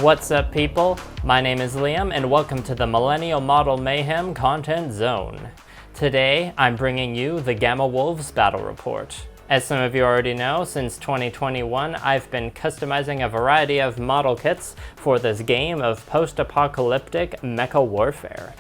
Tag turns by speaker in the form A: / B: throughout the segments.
A: What's up, people? My name is Liam and welcome to the Millennial Model Mayhem Content Zone. Today, I'm bringing you the Gamma Wolves Battle Report. As some of you already know, since 2021, I've been customizing a variety of model kits for this game of post-apocalyptic mecha warfare.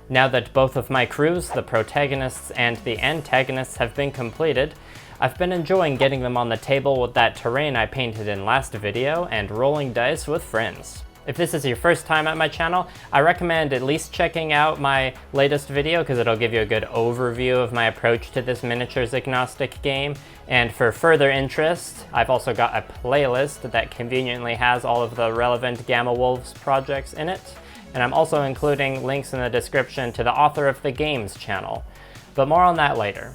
A: Now that both of my crews, the protagonists and the antagonists, have been completed, I've been enjoying getting them on the table with that terrain I painted in last video and rolling dice with friends. If this is your first time at my channel, I recommend at least checking out my latest video because it'll give you a good overview of my approach to this miniatures agnostic game. And for further interest, I've also got a playlist that conveniently has all of the relevant Gamma Wolves projects in it. And I'm also including links in the description to the author of the game's channel. But more on that later.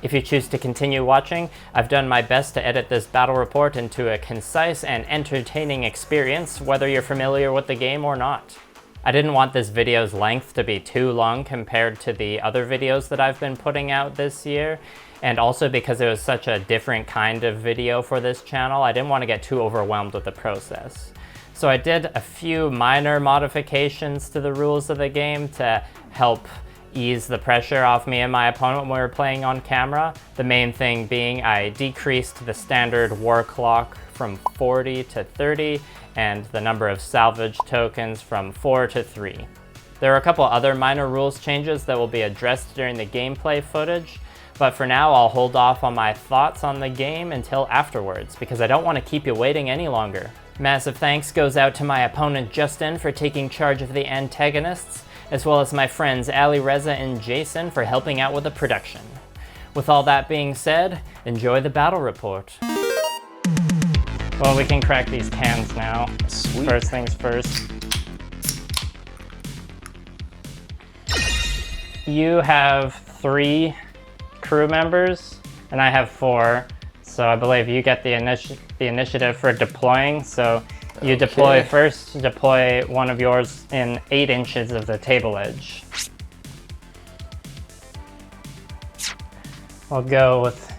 A: If you choose to continue watching, I've done my best to edit this battle report into a concise and entertaining experience, whether you're familiar with the game or not. I didn't want this video's length to be too long compared to the other videos that I've been putting out this year, and also because it was such a different kind of video for this channel, I didn't want to get too overwhelmed with the process. So I did a few minor modifications to the rules of the game to help ease the pressure off me and my opponent when we were playing on camera. The main thing being I decreased the standard war clock from 40 to 30 and the number of salvage tokens from 4 to 3. There are a couple other minor rules changes that will be addressed during the gameplay footage, but for now I'll hold off on my thoughts on the game until afterwards because I don't want to keep you waiting any longer. Massive thanks goes out to my opponent Justin for taking charge of the antagonists, as well as my friends Ali, Reza, and Jason for helping out with the production. With all that being said, enjoy the battle report. Well, we can crack these cans now. Sweet. First things first. You have 3 crew members, and I have 4. So I believe you get the initiative for deploying. So you deploy first, deploy one of yours in 8 inches of the table edge. I'll go with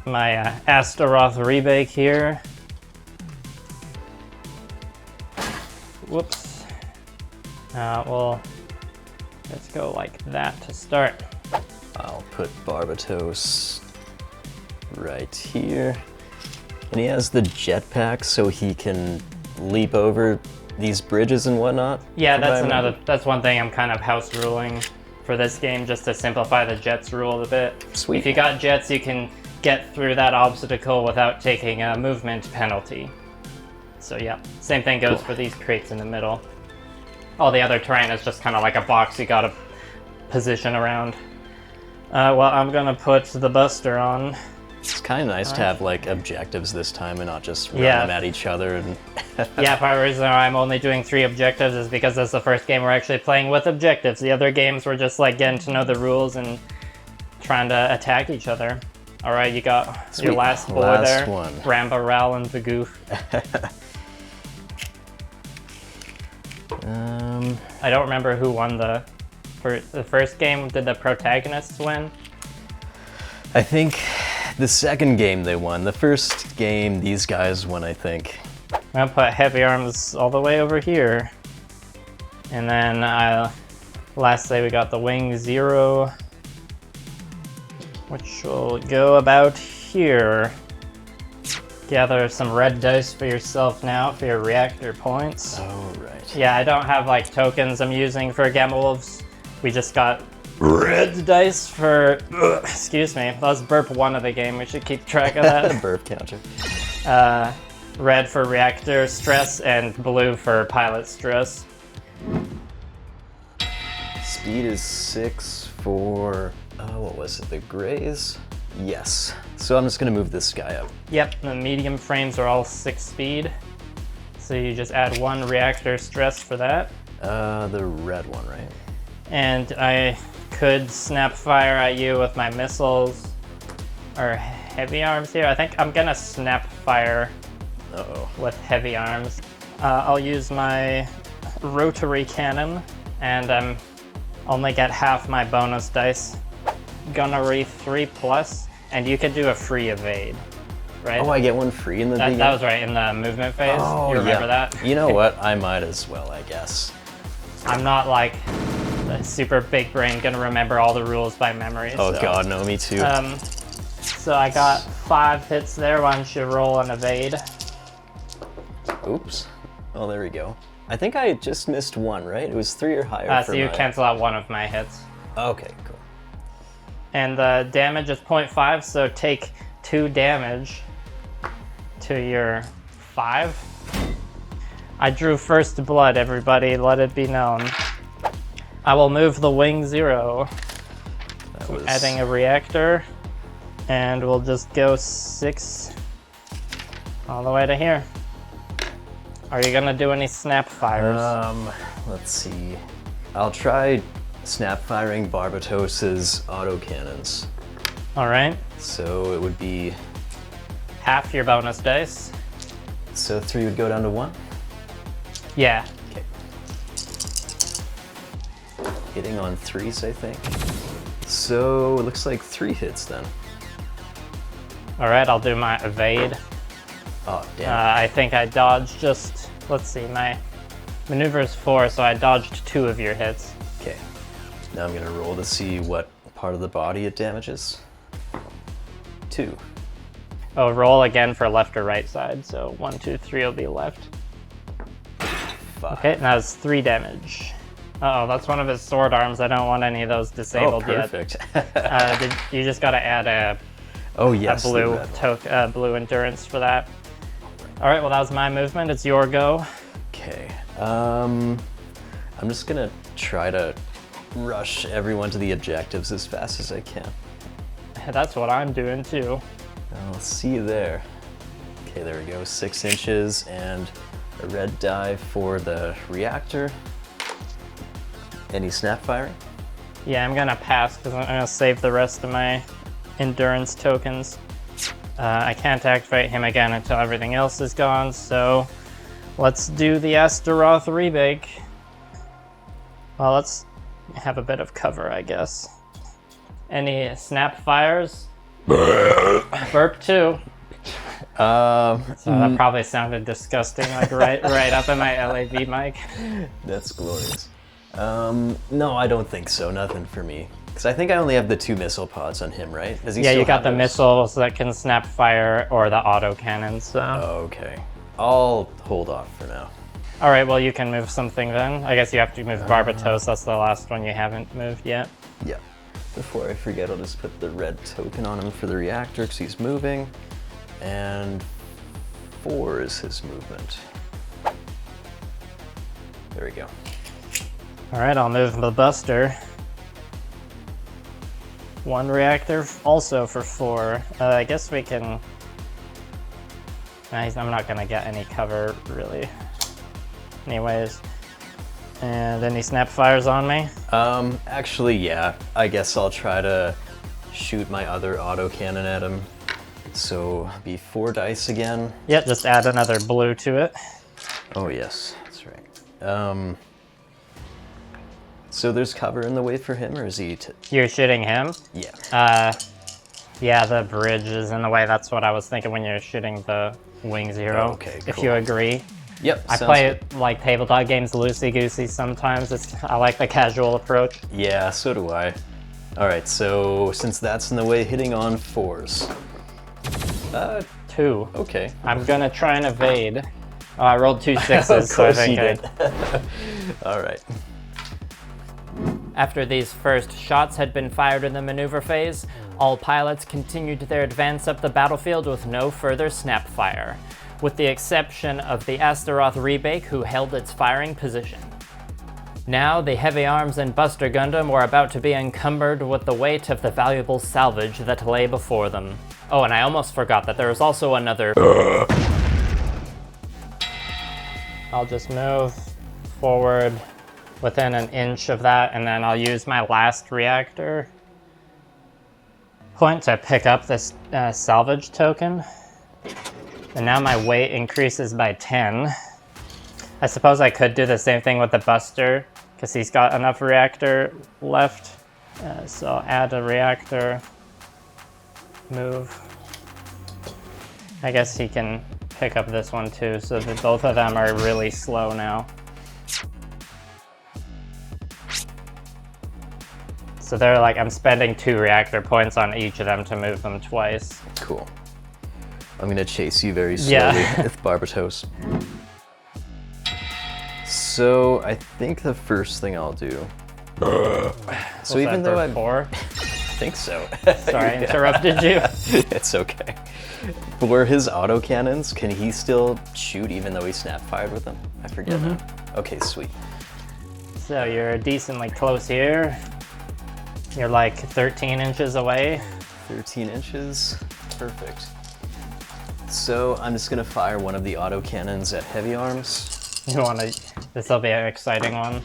A: my Astaroth rebake here. Whoops. Well, let's go like that to start.
B: I'll put Bardyuzha right here. And he has the jetpack so he can leap over these bridges and whatnot?
A: Yeah, that's one thing I'm kind of house ruling for this game, just to simplify the jets rule a bit.
B: Sweet.
A: If you got jets, you can get through that obstacle without taking a movement penalty. So yeah, same thing goes for these crates in the middle. All the other terrain is just kind of like a box you gotta position around. Well, I'm gonna put the Buster on.
B: It's kind of nice to have like objectives this time and not just run them at each other. And
A: yeah, part of the reason I'm only doing 3 objectives is because that's the first game we're actually playing with objectives. The other games were just like getting to know the rules and trying to attack each other. All right, you got your last boy there.
B: One.
A: Ramba, Ral, and the Goof. I don't remember who won the first game. Did the protagonists win?
B: I think the second game they won. The first game, these guys won, I think.
A: I'm gonna put heavy arms all the way over here. And then lastly we got the Wing 0, which will go about here. Gather some red dice for yourself now for your reactor points.
B: Oh, right.
A: Yeah, I don't have like tokens I'm using for Gamma Wolves. We just got red dice for, excuse me, that was burp 1 of the game. We should keep track of that.
B: Burp counter.
A: Red for reactor stress and blue for pilot stress.
B: Speed is 6 for, what was it, the grays? Yes. So I'm just gonna move this guy up.
A: Yep, the medium frames are all 6 speed. So you just add 1 reactor stress for that.
B: The red one, right?
A: And I could snap fire at you with my missiles or heavy arms here. I think I'm gonna snap fire with heavy arms. I'll use my rotary cannon and only get half my bonus dice. Gunnery 3+, and you can do a free evade. right?
B: Oh, I get one free in the beginning?
A: That was right, in the movement phase.
B: Oh,
A: you remember
B: yeah.
A: that?
B: You know what? I might as well, I guess.
A: I'm not like a super big brain gonna remember all the rules by memory.
B: Oh
A: so.
B: god, no, me too.
A: So I got 5 hits there. Why don't you roll an evade?
B: Oops. Oh, there we go. I think I just missed one, right? It was 3 or higher for
A: So you
B: my...
A: cancel out one of my hits.
B: Okay, cool.
A: And the damage is 0.5, so take 2 damage to your 5. I drew first blood, everybody, let it be known. I will move the wing 0. Adding a reactor, and we'll just go 6 all the way to here. Are you gonna do any snap fires?
B: Let's see. I'll try snap firing Bardyuzha's autocannons.
A: All right.
B: So it would be...
A: Half your bonus dice.
B: So 3 would go down to 1?
A: Yeah.
B: Okay. Hitting on 3s, I think. So it looks like 3 hits then.
A: All right, I'll do my evade.
B: Oh, damn.
A: I think I dodged just, let's see, my maneuver is 4, so I dodged 2 of your hits.
B: Okay. Now I'm gonna roll to see what part of the body it damages. 2.
A: Oh, roll again for left or right side, so 1, 2, 3 will be left.
B: 5.
A: Okay, now it's 3 damage. Uh-oh, that's one of his sword arms. I don't want any of those disabled yet.
B: Perfect.
A: You just gotta add a
B: Yes,
A: blue endurance for that. All right, well that was my movement. It's your go.
B: Okay. I'm just gonna try to rush everyone to the objectives as fast as I can.
A: That's what I'm doing too.
B: I'll see you there. Okay, there we go. 6 inches and a red die for the reactor. Any snap firing?
A: Yeah, I'm gonna pass because I'm gonna save the rest of my endurance tokens. I can't activate him again until everything else is gone, so let's do the Astaroth remake. Well, let's have a bit of cover, I guess. Any snap fires? Burp too. So that probably sounded disgusting, like right up in my LAV mic.
B: That's glorious. No, I don't think so. Nothing for me. Because I think I only have the 2 missile pods on him, right? Does he
A: Yeah,
B: still
A: you got
B: have
A: the
B: those?
A: missiles that can snap fire or the auto cannons. So.
B: Okay. I'll hold off for now.
A: All right, well, you can move something then. I guess you have to move Bardyuzha. That's the last one you haven't moved yet.
B: Yeah. Before I forget, I'll just put the red token on him for the reactor because he's moving. And 4 is his movement. There we go.
A: All right, I'll move the Buster. 1 reactor, also for 4. I guess we can... Nah, I'm not gonna get any cover, really. Anyways. And any snap fires on me?
B: Actually, yeah. I guess I'll try to shoot my other autocannon at him. So, be 4 dice again.
A: Yep, just add another blue to it.
B: Oh, yes. That's right. So there's cover in the way for him, or is he...
A: You're shooting him?
B: Yeah.
A: Yeah, the bridge is in the way. That's what I was thinking when you're shooting the Wing 0.
B: Okay,
A: If
B: cool.
A: you agree.
B: Yep,
A: I play it like tabletop games loosey-goosey sometimes. I like the casual approach.
B: Yeah, so do I. Alright, so since that's in the way, hitting on 4s.
A: 2.
B: Okay.
A: I'm gonna try and evade. Oh, I rolled 2 6s, so I think
B: you did. Alright.
A: After these first shots had been fired in the maneuver phase, all pilots continued their advance up the battlefield with no further snap fire, with the exception of the Astaroth Rebake, who held its firing position. Now, the heavy arms and Buster Gundam were about to be encumbered with the weight of the valuable salvage that lay before them. Oh, and I almost forgot that there was also another... I'll just move forward within an inch of that, and then I'll use my last reactor point to pick up this salvage token. And now my weight increases by 10. I suppose I could do the same thing with the Buster, because he's got enough reactor left. So I'll add a reactor, move. I guess he can pick up this one too, so that both of them are really slow now. So they're like, I'm spending 2 reactor points on each of them to move them twice.
B: Cool. I'm gonna chase you very slowly with Barbatos. So I think the first thing I'll do. So even though I'm
A: 4?
B: I think so.
A: Sorry, I interrupted you.
B: It's okay. For his autocannons, can he still shoot even though he snap fired with them? I forget now. Okay, sweet.
A: So you're decently close here. You're like 13 inches away.
B: 13 inches, perfect. So I'm just gonna fire one of the autocannons at heavy arms.
A: You wanna, this'll be an exciting one.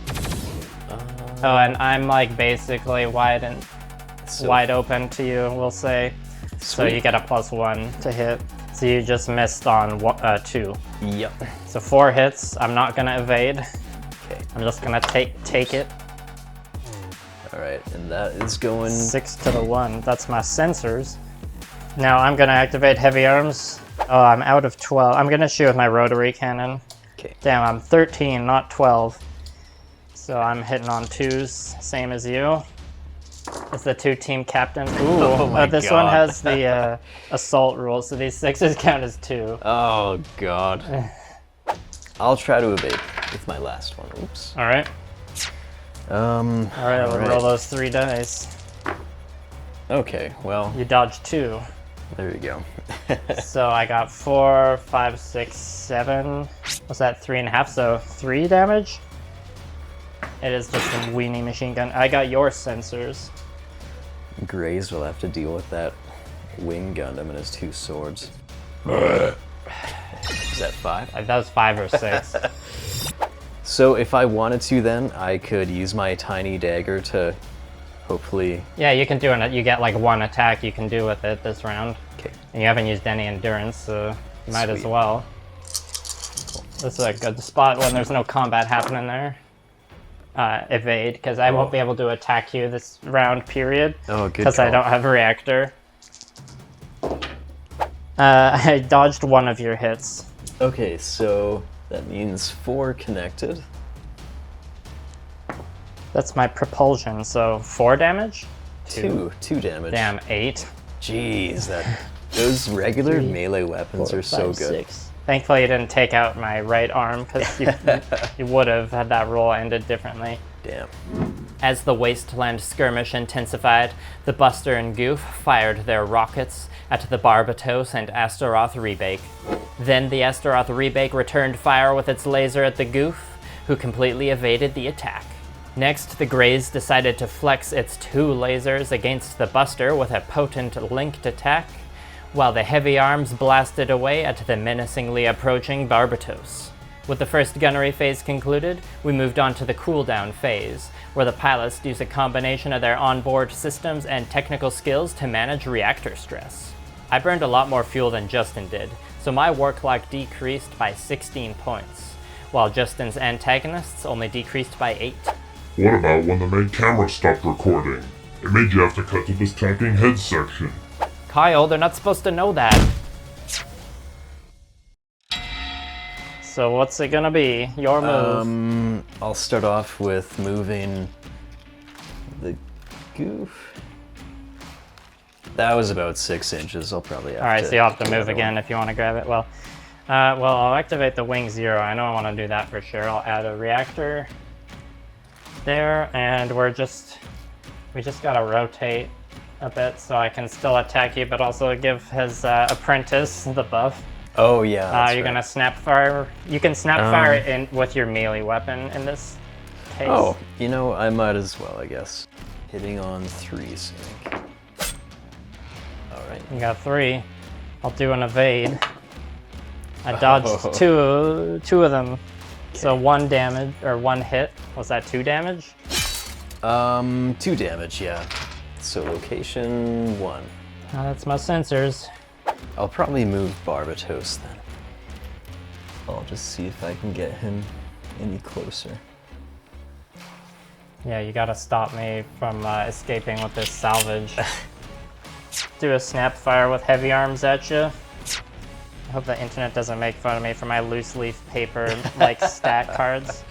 A: Oh, and I'm like basically wide open to you, we'll say.
B: Sweet.
A: So you get a +1 to hit. So you just missed on 2.
B: Yep.
A: So 4 hits. I'm not gonna evade.
B: Okay.
A: I'm just gonna take it.
B: All right, and that is going
A: 6 to the 1. That's my sensors. Now I'm gonna activate heavy arms. Oh, I'm out of 12. I'm gonna shoot with my rotary cannon.
B: Okay.
A: Damn, I'm 13, not 12. So I'm hitting on 2s, same as you. It's the 2 team captains. Ooh,
B: Oh my
A: this
B: God.
A: one has the assault rule, so these 6s count as 2.
B: Oh God. I'll try to evade with my last one. Oops.
A: All right.
B: All
A: All right, roll those 3 dice.
B: Okay, well,
A: You dodged 2.
B: there you go.
A: So I got 4, 5, 6, 7. What's that, 3.5? So 3 damage? It is just a weenie machine gun. I got your sensors.
B: Graze will have to deal with that wing Gundam and his 2 swords. Is that 5?
A: That was 5 or 6.
B: So if I wanted to then, I could use my tiny dagger to hopefully...
A: Yeah, you can do it. You get like 1 attack you can do with it this round.
B: Okay.
A: And you haven't used any endurance, so you might as
B: Sweet.
A: well. This is a good spot when there's no combat happening there. Evade, because I won't be able to attack you this round, period.
B: Oh, good
A: Because I
B: call.
A: don't have a reactor. I dodged 1 of your hits.
B: Okay, so that means 4 connected.
A: That's my propulsion, so 4 damage?
B: 2 damage.
A: Damn, 8.
B: Jeez, those regular melee weapons are so good.
A: 6. Thankfully you didn't take out my right arm, because you would have had that roll ended differently.
B: Damn.
A: As the Wasteland skirmish intensified, the Buster and Goof fired their rockets at the Barbatos and Astaroth Rebake. Then the Astaroth Rebake returned fire with its laser at the Goof, who completely evaded the attack. Next, the Graze decided to flex its 2 lasers against the Buster with a potent linked attack, while the heavy arms blasted away at the menacingly approaching Barbatos. With the first gunnery phase concluded, we moved on to the cooldown phase, where the pilots use a combination of their onboard systems and technical skills to manage reactor stress. I burned a lot more fuel than Justin did, so my work log decreased by 16 points, while Justin's antagonists only decreased by 8.
C: What about when the main camera stopped recording? It made you have to cut to this tanking head section.
A: Kyle, they're not supposed to know that. So what's it gonna be? Your move.
B: I'll start off with moving the Goof. That was about 6 inches. I'll probably have to...
A: Alright, so you'll have to
B: do
A: move
B: another
A: again
B: one.
A: if you want to grab it. Well, I'll activate the wing 0. I know I want to do that for sure. I'll add a reactor there, and we just gotta rotate a bit so I can still attack you, but also give his apprentice the buff.
B: Oh yeah, that's
A: You're
B: right.
A: gonna snap fire. You can snap fire in with your melee weapon in this case.
B: Oh, you know, I might as well, I guess. Hitting on 3s, I think. Alright.
A: You got 3. I'll do an evade. I dodged two of them. So 1 damage, or 1 hit. Was that 2 damage?
B: 2 damage, yeah. So location 1.
A: That's my sensors.
B: I'll probably move Barbatos then. I'll just see if I can get him any closer.
A: Yeah, you gotta stop me from escaping with this salvage. Do a snap fire with heavy arms at you. I hope the internet doesn't make fun of me for my loose leaf paper like stat cards.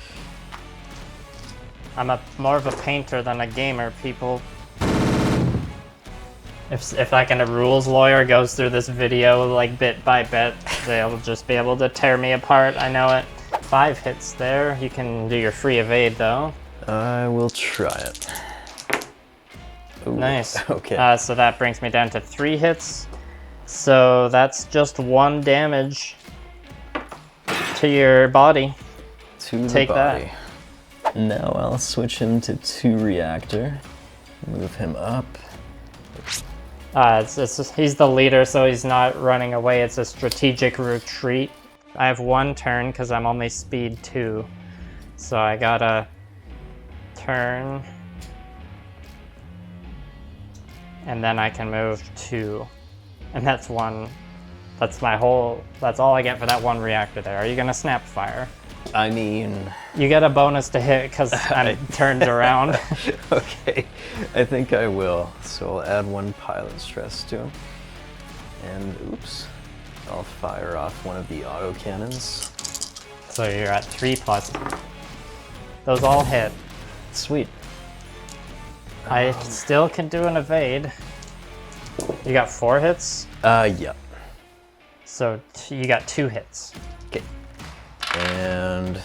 A: I'm more of a painter than a gamer, people. If like a rules lawyer goes through this video like bit by bit, they'll just be able to tear me apart. I know it. 5 hits there. You can do your free evade though.
B: I will try it. Ooh,
A: nice.
B: Okay.
A: So that brings me down to 3 hits. So that's just 1 damage to your body.
B: To the
A: Take
B: body. Now I'll switch him to 2 reactor. Move him up.
A: He's the leader, so he's not running away. It's a strategic retreat. I have 1 turn because I'm only speed 2. So I gotta turn. And then I can move 2. And that's 1. That's all I get for that 1 reactor there. Are you gonna snap fire?
B: I mean...
A: You get a bonus to hit because I'm turned around.
B: Okay, I think I will. So I'll add 1 pilot stress to him. And oops, I'll fire off one of the autocannons.
A: So you're at 3+. Those all hit.
B: Sweet.
A: I still can do an evade. You got 4 hits?
B: Yeah.
A: So you got 2 hits.
B: Okay. And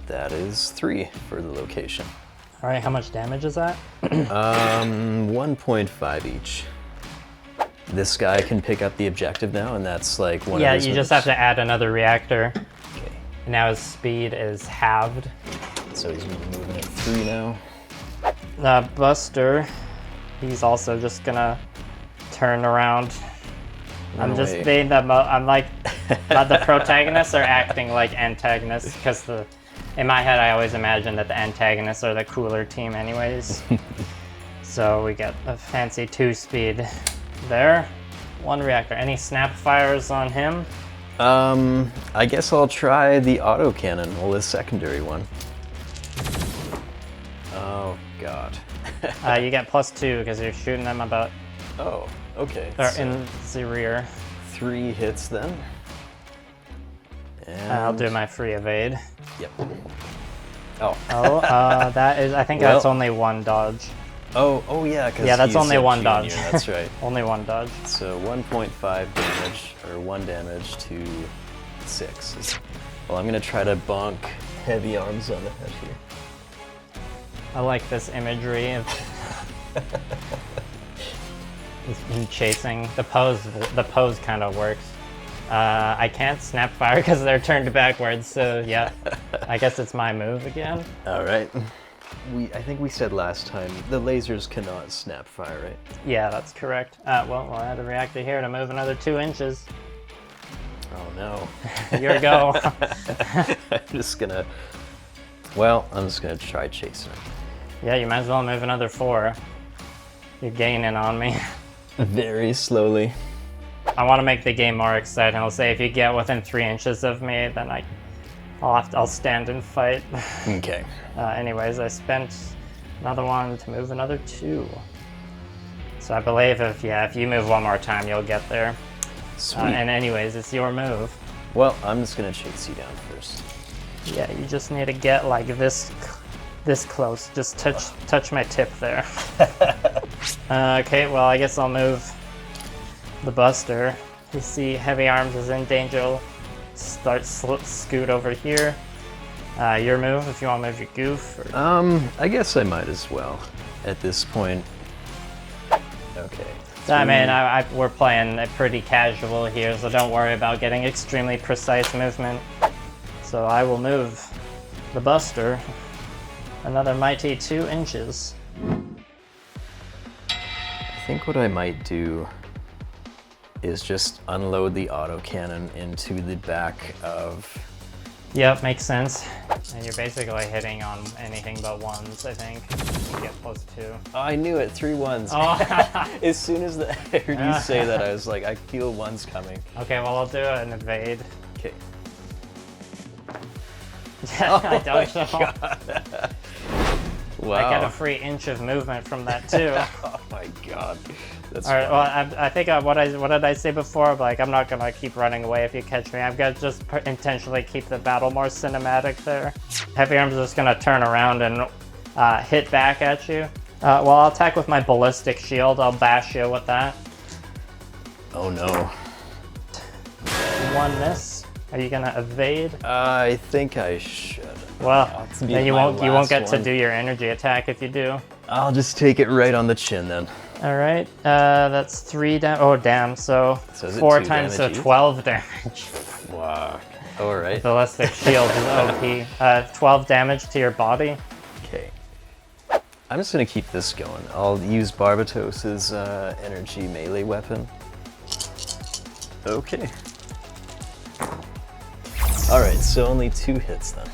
B: that is 3 for the location.
A: All right, how much damage is that?
B: 1.5 each. This guy can pick up the objective now, and that's like one
A: Yeah,
B: of his
A: you just
B: moves.
A: have to add another reactor.
B: Okay.
A: And now his speed is halved.
B: So he's moving at 3 now.
A: Buster, he's also just gonna turn around. I'm just
B: away.
A: being I'm like, the protagonists are acting like antagonists because in my head I always imagine that the antagonists are the cooler team anyways. So we get a fancy 2 speed there. 1 reactor. Any snap fires on him?
B: I guess I'll try the autocannon, well, the secondary one. Oh, God.
A: You get +2 because you're shooting them about
B: Oh, okay.
A: or
B: So
A: in the rear.
B: 3 hits then. And
A: I'll do my free evade.
B: Yep. Oh.
A: Oh, that is. I think
B: Well-
A: that's only 1 dodge.
B: Oh yeah, because
A: Yeah, that's only 1 dodge.
B: That's right.
A: Only 1 dodge.
B: So 1.5 damage, or 1 damage to 6. Well, I'm gonna try to bonk heavy arms on the head here.
A: I like this imagery of him chasing. The pose kind of works. I can't snap fire because they're turned backwards, so yeah. I guess it's my move again.
B: All right. I think we said last time the lasers cannot snap fire, right?
A: Yeah, that's correct. Well, we'll add a reactor here to move another 2 inches.
B: Oh no.
A: Here we go.
B: I'm just gonna try chasing him.
A: Yeah, you might as well move another 4. You're gaining on me.
B: Very slowly.
A: I want to make the game more exciting. I'll say if you get within 3 inches of me, then I'll stand and fight.
B: Okay.
A: Anyways, I spent another 1 to move another 2. So I believe if you move 1 more time, you'll get there.
B: Sweet.
A: And anyways, it's your move.
B: Well, I'm just gonna chase you down first.
A: Yeah, you just need to get like this close. Just touch my tip there. Okay, well I guess I'll move the Buster. You see heavy arms is in danger. Start scoot over here. Your move if you want to move your goof. Or...
B: I guess I might as well at this point. Okay.
A: I mean, we're playing it pretty casual here, so don't worry about getting extremely precise movement. So I will move the Buster another mighty 2 inches.
B: I think what I might do is just unload the autocannon into the back of...
A: Yep, makes sense. And you're basically hitting on anything but 1s, I think. You get +2.
B: Oh, I knew it, 3 1s.
A: Oh.
B: As soon as I heard you say that, I was like, I feel 1s coming.
A: Okay, well I'll do an evade.
B: Okay.
A: I don't know.
B: Wow.
A: I get a free inch of movement from that too.
B: Oh my god. That's
A: All right.
B: funny.
A: Well, I think what did I say before? Like, I'm not gonna keep running away if you catch me. I've got to just intentionally keep the battle more cinematic there. Heavy Arm's just gonna turn around and hit back at you. Well, I'll attack with my ballistic shield. I'll bash you with that.
B: Oh no.
A: One miss. Are you gonna evade?
B: I think I should.
A: Well,
B: to be
A: then you
B: my
A: won't get
B: last
A: to
B: one.
A: do your energy attack if you do.
B: I'll just take it right on the chin then.
A: All right, that's 3 damage. Oh, damn. So
B: is it
A: 4
B: 2
A: times, so
B: damage each?
A: 12 damage.
B: Wow. Alright.
A: Ballistic shield is OP. 12 damage to your body.
B: Okay. I'm just gonna keep this going. I'll use Bardyuzha's energy melee weapon. Okay. Alright, so only 2 hits then.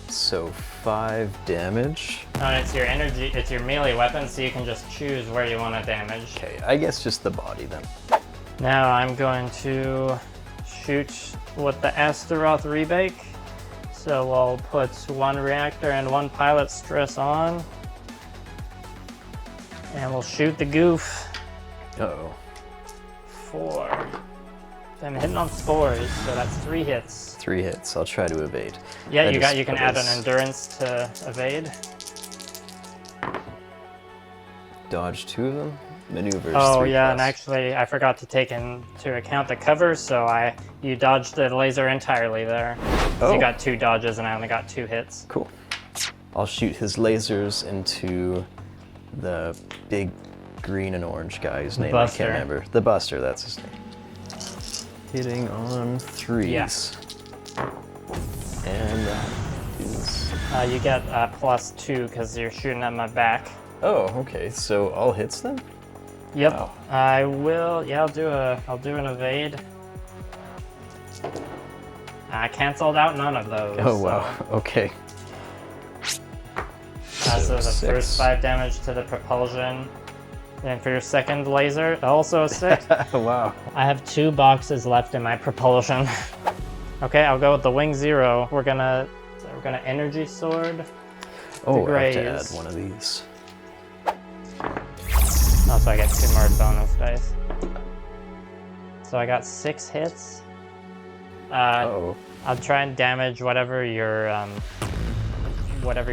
B: So 5 damage.
A: Oh, and it's your energy, it's your melee weapon, so you can just choose where you want to damage.
B: Okay, I guess just the body then.
A: Now I'm going to shoot with the Astaroth rebake. So we'll put 1 reactor and 1 pilot stress on. And we'll shoot the goof.
B: Uh-oh.
A: 4. I'm hitting on spores, so that's 3 hits.
B: 3 hits. I'll try to evade.
A: Yeah,
B: That
A: you can add an
B: is-
A: endurance to evade.
B: Dodge 2 of them. Maneuvers.
A: Oh
B: 3
A: yeah,
B: plus.
A: and actually I forgot to take into account the cover, so you dodged the laser entirely there. So
B: Oh.
A: you got 2 dodges and I only got 2 hits.
B: Cool. I'll shoot his lasers into the big green and orange guy whose name
A: Buster.
B: I can't remember. The Buster, that's his name. Hitting on 3s.
A: Yeah.
B: And that is...
A: You get +2 because you're shooting at my back.
B: Oh, okay. So all hits then?
A: Yep.
B: Wow.
A: I will. Yeah, I'll do an evade. I canceled out none of those.
B: Oh, wow. Okay.
A: So the
B: 6.
A: first 5 damage to the propulsion. And for your second laser, also a 6.
B: Wow.
A: I have 2 boxes left in my propulsion. Okay, I'll go with the Wing 0. We're gonna energy sword.
B: Oh, I have to
A: graze.
B: add one of these.
A: Also, I get 2 more bonus dice. So I got 6 hits.
B: Uh-oh.
A: I'll try and damage whatever your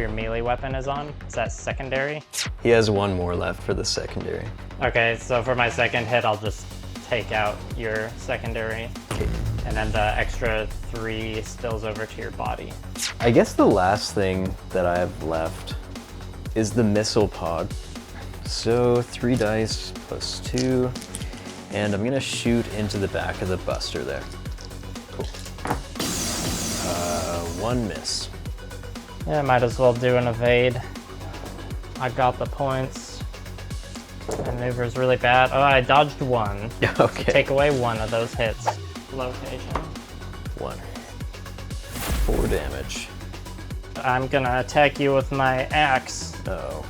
A: melee weapon is on. Is that secondary?
B: He has 1 more left for the secondary.
A: Okay, so for my second hit, I'll just take out your secondary.
B: Okay.
A: And then the extra 3 spills over to your body.
B: I guess the last thing that I have left is the missile pod. So 3 dice plus 2, and I'm gonna shoot into the back of the Buster there. Cool. 1 miss.
A: Yeah, might as well do an evade. I got the points. Maneuver's really bad. Oh, I dodged 1.
B: Okay.
A: Take away 1 of those hits. Location.
B: 1. 4 damage.
A: I'm gonna attack you with my axe.
B: Uh-oh.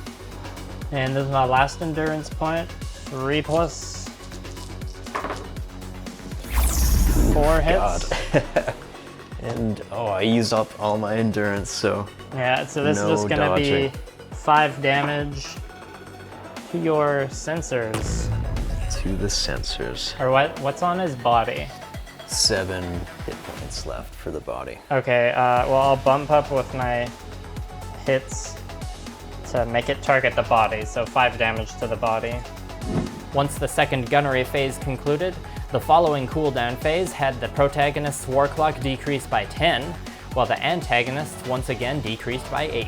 A: And this is my last endurance point. 3 plus 4 hits.
B: God. And, oh, I used up all my endurance, so...
A: Yeah, so this
B: No
A: is just gonna
B: dodging.
A: be 5 damage to your sensors.
B: To the sensors.
A: Or what's on his body?
B: 7 hit points left for the body.
A: Okay, well I'll bump up with my hits to make it target the body, so 5 damage to the body. Once the second gunnery phase concluded, the following cooldown phase had the protagonist's war clock decreased by 10, while the antagonist's once again decreased by 8.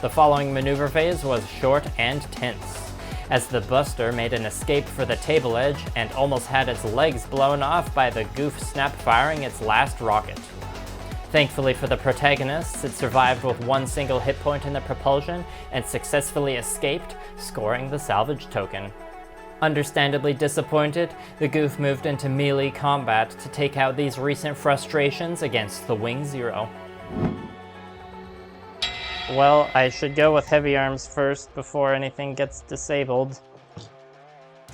A: The following maneuver phase was short and tense, as the Buster made an escape for the table edge and almost had its legs blown off by the goof snap firing its last rocket. Thankfully for the protagonists, it survived with 1 single hit point in the propulsion and successfully escaped, scoring the salvage token. Understandably disappointed, the goof moved into melee combat to take out these recent frustrations against the Wing 0. Well, I should go with heavy arms first before anything gets disabled.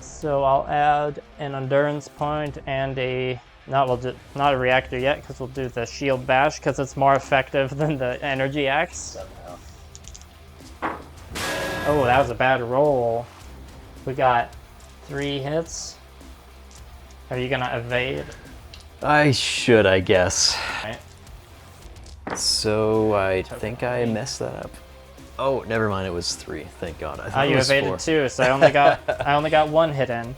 A: So I'll add an endurance point and not a reactor yet, because we'll do the shield bash because it's more effective than the energy axe. Oh, that was a bad roll. We got 3 hits. Are you gonna evade?
B: I should, I guess.
A: Right.
B: So I think I messed that up. Oh, never mind. It was 3. Thank God. I thought it
A: You
B: was
A: evaded
B: 4.
A: 2, so I only got 1 hit in.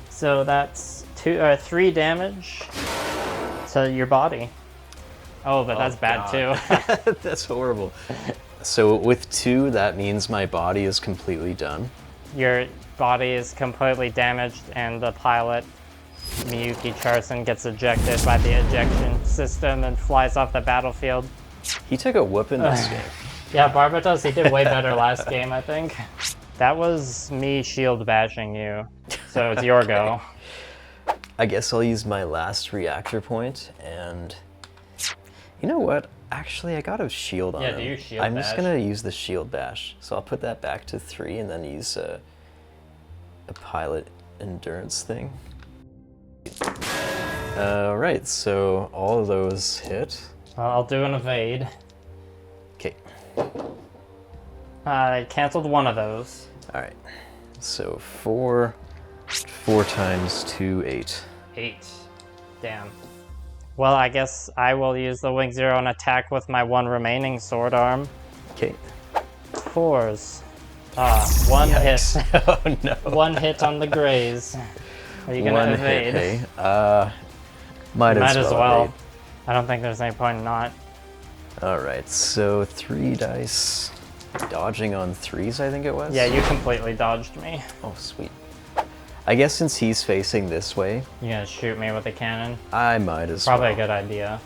A: So that's 3 damage to your body. Oh, but that's bad too.
B: That's horrible. So with 2, that means my body is completely done.
A: Your body is completely damaged, and the pilot, Miyuki Charson, gets ejected by the ejection system and flies off the battlefield.
B: He took a whoop in this game.
A: Yeah, Bardyuzha, he did way better last game, I think. That was me shield bashing you, so it's your go.
B: I guess I'll use my last reactor point, and you know what? Actually, I got a shield on him.
A: do you shield
B: I'm
A: bash?
B: just gonna use the shield bash. So I'll put that back to 3 and then use a pilot endurance thing. Right, so all of those hit.
A: I'll do an evade.
B: Okay,
A: I canceled one of those.
B: all right. So 4 times 2, 8.
A: 8. Damn. Well, I guess I will use the Wing Zero and attack with my 1 remaining sword arm.
B: Okay.
A: 4s. 1
B: Yikes.
A: hit.
B: Oh no.
A: 1 hit on the grays. Are you gonna
B: 1
A: evade?
B: hit, hey? Might as well. evade.
A: I don't think there's any point in not.
B: All right, so 3 dice. Dodging on 3s, I think it was?
A: Yeah, you completely dodged me.
B: Oh, sweet. I guess since he's facing this way,
A: You gonna shoot me with a cannon?
B: I might as
A: Probably
B: well.
A: a good idea.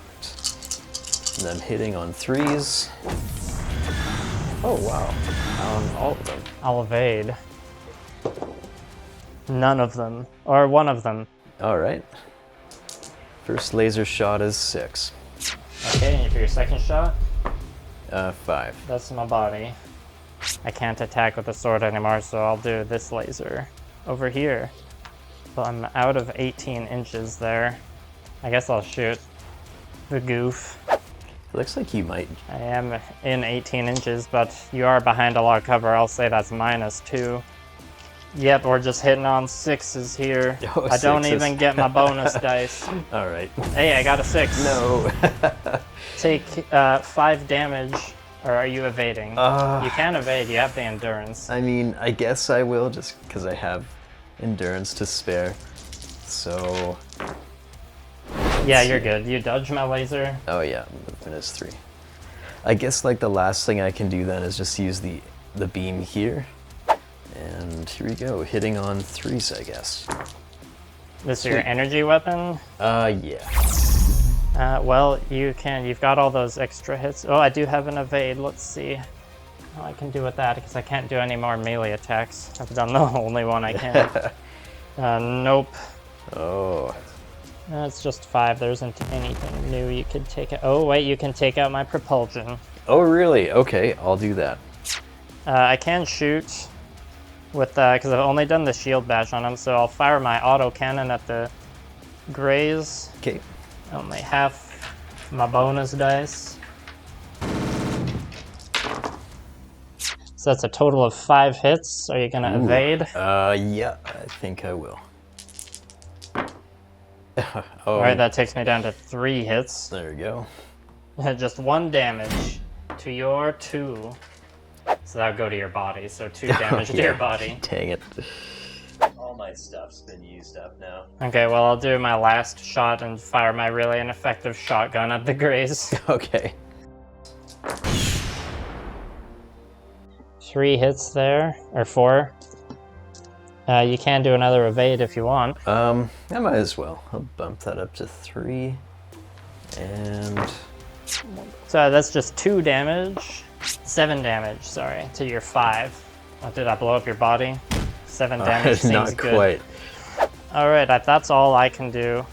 B: And then hitting on 3s. Oh, wow. On all of them.
A: I'll evade. None of them. Or 1 of them.
B: All right. First laser shot is 6.
A: Okay, and for your second shot,
B: 5.
A: that's my body. I can't attack with a sword anymore, so I'll do this laser over here. Well, I'm out of 18 inches there. I guess I'll shoot the goof.
B: It looks like you might.
A: I am in 18 inches, but you are behind a lot of cover. I'll say that's -2. Yep, we're just hitting on 6s here.
B: Oh,
A: I don't
B: 6s.
A: even get my bonus dice.
B: All right.
A: Hey, I got a 6.
B: No.
A: Take 5 damage, or are you evading? You can evade, you have the endurance.
B: I mean, I guess I will just because I have endurance to spare. So,
A: Yeah, you're good. You dodge my laser.
B: oh yeah, movement is 3. I guess like the last thing I can do then is just use the beam here. And here we go, hitting on 3s, I guess.
A: This is your energy weapon?
B: Yeah.
A: Well, you've got all those extra hits. Oh, I do have an evade. Let's see how I can do with that, because I can't do any more melee attacks. I've done the only one I can. Nope.
B: Oh.
A: It's just 5. There isn't anything new you could take out. Oh, wait, you can take out my propulsion.
B: Oh, really? Okay, I'll do that.
A: I can shoot with because I've only done the shield bash on him, so I'll fire my auto cannon at the grays.
B: Okay.
A: Only half my bonus dice. So that's a total of 5 hits. Are you gonna evade?
B: Yeah, I think I will. Oh,
A: Alright, that takes me down to 3 hits.
B: there we go.
A: Just 1 damage to your 2. So that'll go to your body, so 2 damage to your body.
B: Dang it. All my stuff's been used up now.
A: Okay, well I'll do my last shot and fire my really ineffective shotgun at the grays.
B: Okay.
A: 3 hits there, or 4. You can do another evade if you want.
B: I might as well. I'll bump that up to 3. And
A: So that's just 2 damage. 7 damage, sorry, to your 5. Oh, did I blow up your body? 7 damage seems
B: not
A: good.
B: quite.
A: Alright, that's all I can do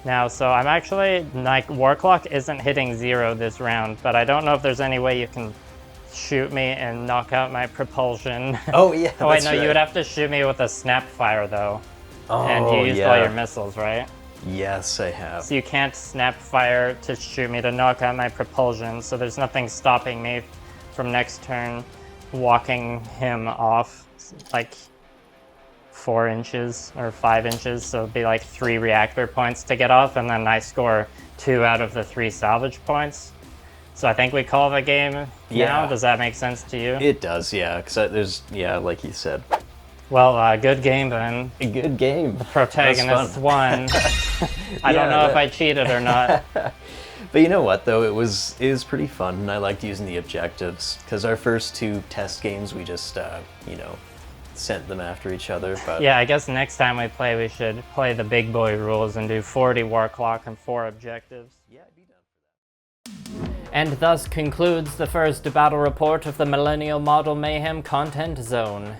A: now. So I'm actually, like, War Clock isn't hitting 0 this round, but I don't know if there's any way you can shoot me and knock out my propulsion.
B: Oh yeah.
A: Oh wait,
B: that's
A: no,
B: right.
A: you would have to shoot me with a snap fire though.
B: Oh,
A: And you used
B: yeah.
A: all your missiles, right?
B: Yes, I have.
A: So you can't snap fire to shoot me to knock out my propulsion, so there's nothing stopping me from next turn walking him off like 4 inches or 5 inches, so it'd be like 3 reactor points to get off, and then I score 2 out of the 3 salvage points. So I think we call the game now.
B: Yeah.
A: Does that make sense to you?
B: It does, yeah, because there's, yeah, like you said.
A: Well, good game then.
B: A good game.
A: Protagonist won. I don't know if I cheated or not.
B: But you know what, though? It was pretty fun, and I liked using the objectives, because our first 2 test games, we just, you know, sent them after each other. But
A: yeah, I guess next time we play, we should play the big boy rules and do 40 war clock and 4 objectives.
B: Yeah, I'd be down for that.
A: And thus concludes the first battle report of the Millennial Model Mayhem content zone.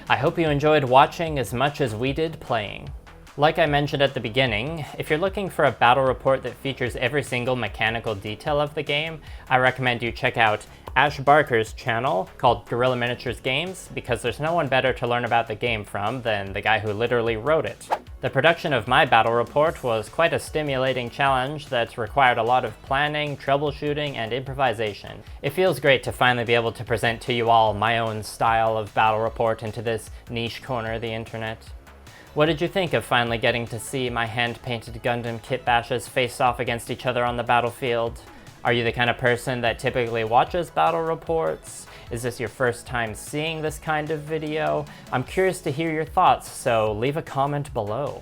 A: I hope you enjoyed watching as much as we did playing. Like I mentioned at the beginning, if you're looking for a battle report that features every single mechanical detail of the game, I recommend you check out Ash Barker's channel called Guerrilla Miniatures Games, because there's no one better to learn about the game from than the guy who literally wrote it. The production of my battle report was quite a stimulating challenge that required a lot of planning, troubleshooting, and improvisation. It feels great to finally be able to present to you all my own style of battle report into this niche corner of the internet. What did you think of finally getting to see my hand-painted Gundam kitbashes face off against each other on the battlefield? Are you the kind of person that typically watches battle reports? Is this your first time seeing this kind of video? I'm curious to hear your thoughts, so leave a comment below.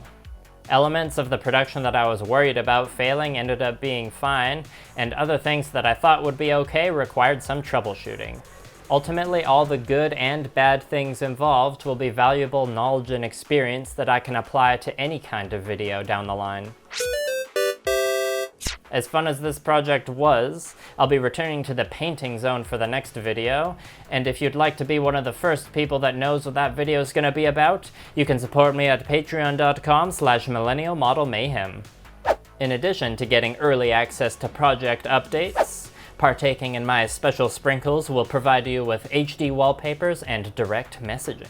A: Elements of the production that I was worried about failing ended up being fine, and other things that I thought would be okay required some troubleshooting. Ultimately, all the good and bad things involved will be valuable knowledge and experience that I can apply to any kind of video down the line. As fun as this project was, I'll be returning to the painting zone for the next video, and if you'd like to be one of the first people that knows what that video is going to be about, you can support me at patreon.com/millennialmodelmayhem. In addition to getting early access to project updates, partaking in my special sprinkles will provide you with HD wallpapers and direct messaging.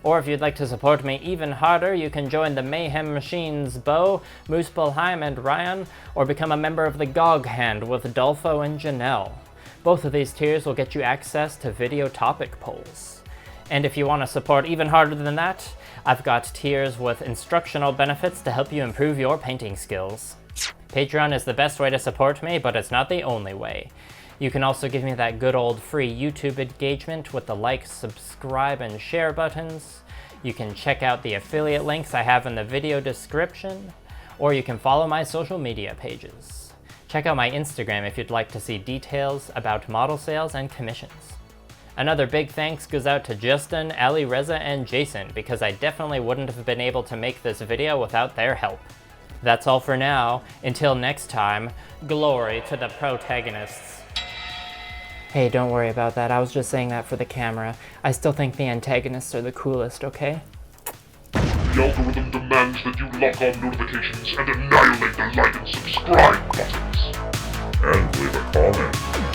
A: Or if you'd like to support me even harder, you can join the Mayhem Machines Bo, Muspelheim, and Ryan, or become a member of the GOG Hand with Dolfo and Janelle. Both of these tiers will get you access to video topic polls. And if you want to support even harder than that, I've got tiers with instructional benefits to help you improve your painting skills. Patreon is the best way to support me, but it's not the only way. You can also give me that good old free YouTube engagement with the like, subscribe, and share buttons. You can check out the affiliate links I have in the video description, or you can follow my social media pages. Check out my Instagram if you'd like to see details about model sales and commissions. Another big thanks goes out to Justin, Ali, Reza, and Jason, because I definitely wouldn't have been able to make this video without their help. That's all for now. Until next time, glory to the protagonists. Hey, don't worry about that. I was just saying that for the camera. I still think the antagonists are the coolest, okay?
C: The algorithm demands that you lock on notifications and annihilate the like and subscribe buttons. And leave a comment.